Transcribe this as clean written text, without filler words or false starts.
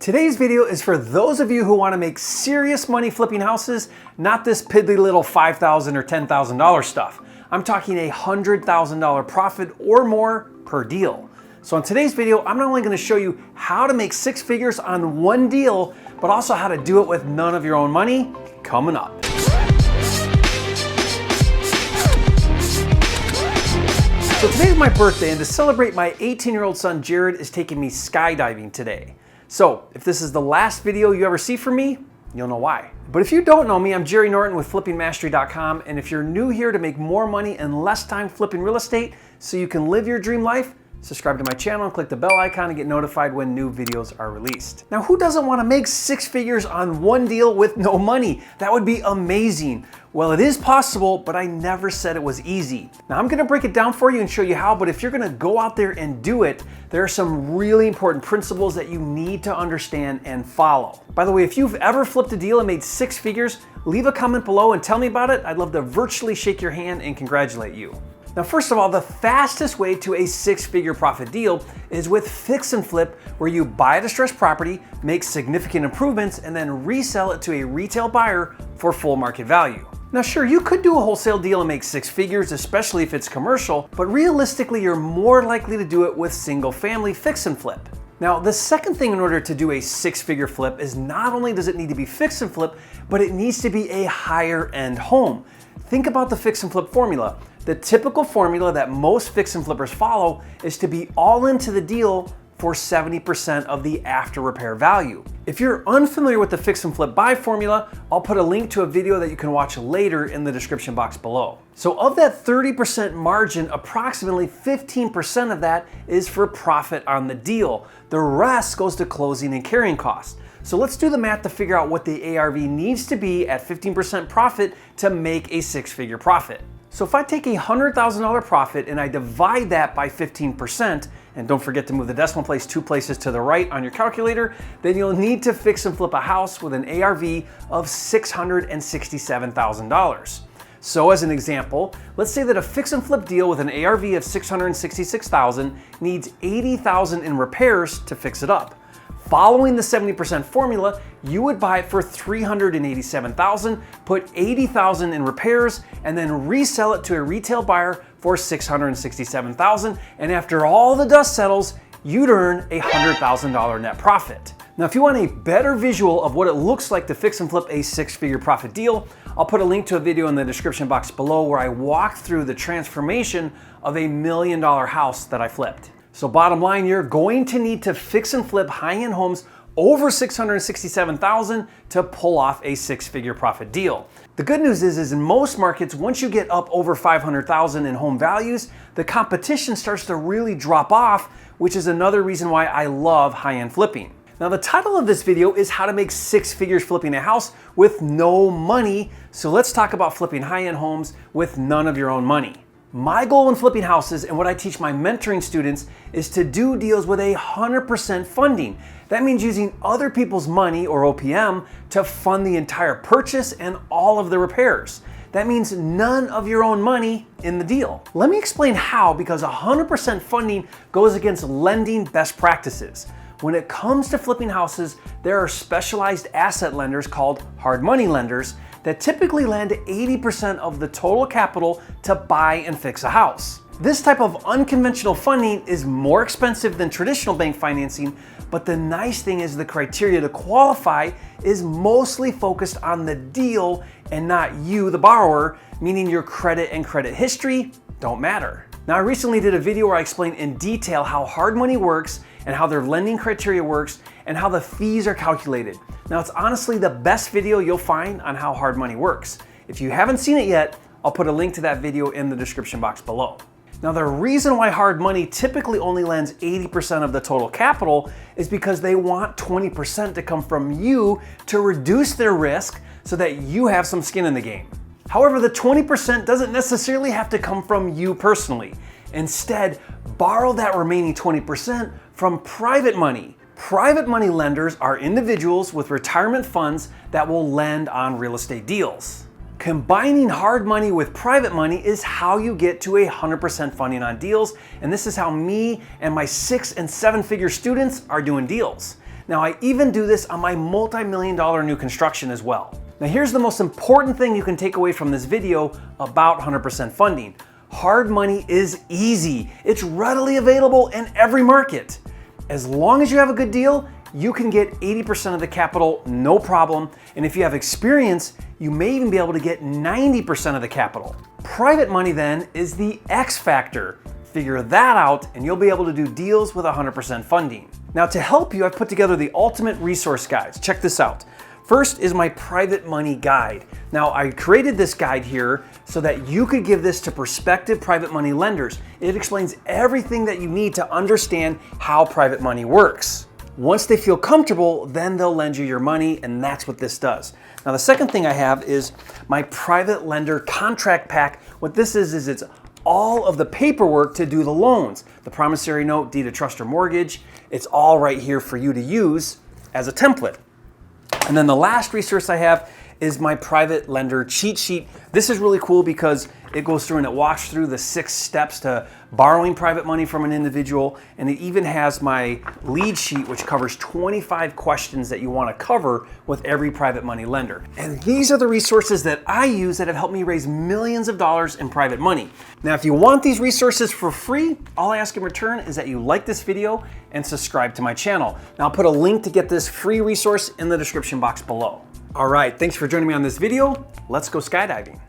Today's video is for those of you who want to make serious money flipping houses, not this piddly little $5,000 or $10,000 stuff. I'm talking $100,000 profit or more per deal. So in today's video, I'm not only going to show you how to make six figures on one deal, but also how to do it with none of your own money coming up. So today's my birthday, and to celebrate, my 18-year-old son Jared is taking me skydiving today. So if this is the last video you ever see from me, you'll know why. But if you don't know me, I'm Jerry Norton with FlippingMastery.com, and if you're new here to make more money in less time flipping real estate so you can live your dream life, subscribe to my channel and click the bell icon and get notified when new videos are released. Now, who doesn't want to make six figures on one deal with no money? That would be amazing. Well, it is possible, but I never said it was easy. Now, I'm going to break it down for you and show you how, but if you're going to go out there and do it, there are some really important principles that you need to understand and follow. By the way, if you've ever flipped a deal and made six figures, leave a comment below and tell me about it. I'd love to virtually shake your hand and congratulate you. Now, first of all, the fastest way to a six-figure profit deal is with fix and flip, where you buy a distressed property, make significant improvements, and then resell it to a retail buyer for full market value. Now, sure, you could do a wholesale deal and make six figures, especially if it's commercial, but realistically, you're more likely to do it with single-family fix and flip. Now, the second thing in order to do a six-figure flip is not only does it need to be fix and flip, but it needs to be a higher-end home. Think about the fix and flip formula. The typical formula that most fix and flippers follow is to be all into the deal for 70% of the after repair value. If you're unfamiliar with the fix and flip buy formula, I'll put a link to a video that you can watch later in the description box below. So of that 30% margin, approximately 15% of that is for profit on the deal. The rest goes to closing and carrying costs. So let's do the math to figure out what the ARV needs to be at 15% profit to make a six-figure profit. So if I take a $100,000 profit and I divide that by 15%, and don't forget to move the decimal place 2 places to the right on your calculator, then you'll need to fix and flip a house with an ARV of $667,000. So as an example, let's say that a fix and flip deal with an ARV of $666,000 needs $80,000 in repairs to fix it up. Following the 70% formula, you would buy it for $387,000, put $80,000 in repairs, and then resell it to a retail buyer for $667,000. And after all the dust settles, you'd earn a $100,000 net profit. Now, if you want a better visual of what it looks like to fix and flip a six-figure profit deal, I'll put a link to a video in the description box below where I walk through the transformation of a $1 million house that I flipped. So bottom line, you're going to need to fix and flip high-end homes over $667,000 to pull off a six-figure profit deal. The good news is in most markets, once you get up over $500,000 in home values, the competition starts to really drop off, which is another reason why I love high-end flipping. Now, the title of this video is how to make six figures flipping a house with no money. So let's talk about flipping high-end homes with none of your own money. My goal when flipping houses, and what I teach my mentoring students, is to do deals with 100% funding. That means using other people's money, or OPM, to fund the entire purchase and all of the repairs. That means none of your own money in the deal. Let me explain how, because 100% funding goes against lending best practices. When it comes to flipping houses, there are specialized asset lenders called hard money lenders that typically lend 80% of the total capital to buy and fix a house. This type of unconventional funding is more expensive than traditional bank financing, but the nice thing is the criteria to qualify is mostly focused on the deal and not you, the borrower, meaning your credit and credit history don't matter. Now, I recently did a video where I explained in detail how hard money works and how their lending criteria works and how the fees are calculated. Now, it's honestly the best video you'll find on how hard money works. If you haven't seen it yet, I'll put a link to that video in the description box below. Now, the reason why hard money typically only lends 80% of the total capital is because they want 20% to come from you to reduce their risk so that you have some skin in the game. However, the 20% doesn't necessarily have to come from you personally. Instead, borrow that remaining 20% from private money. Private money lenders are individuals with retirement funds that will lend on real estate deals. Combining hard money with private money is how you get to 100% funding on deals, and this is how me and my 6- and 7-figure students are doing deals. Now I even do this on my multi-million-dollar new construction as well. Now here's the most important thing you can take away from this video about 100% funding. Hard money is easy. It's readily available in every market. As long as you have a good deal, you can get 80% of the capital, no problem. And if you have experience, you may even be able to get 90% of the capital. Private money then is the X factor. Figure that out and you'll be able to do deals with 100% funding. Now to help you, I've put together the ultimate resource guides. Check this out. First is my private money guide. Now I created this guide here so that you could give this to prospective private money lenders. It explains everything that you need to understand how private money works. Once they feel comfortable, then they'll lend you your money, and that's what this does. Now the second thing I have is my private lender contract pack. What this is it's all of the paperwork to do the loans. The promissory note, deed of trust or mortgage, it's all right here for you to use as a template. And then the last resource I have is my private lender cheat sheet. This is really cool because it goes through and it walks through the 6 steps to borrowing private money from an individual. And it even has my lead sheet, which covers 25 questions that you want to cover with every private money lender. And these are the resources that I use that have helped me raise millions of dollars in private money. Now, if you want these resources for free, all I ask in return is that you like this video and subscribe to my channel. Now, I'll put a link to get this free resource in the description box below. All right, thanks for joining me on this video. Let's go skydiving.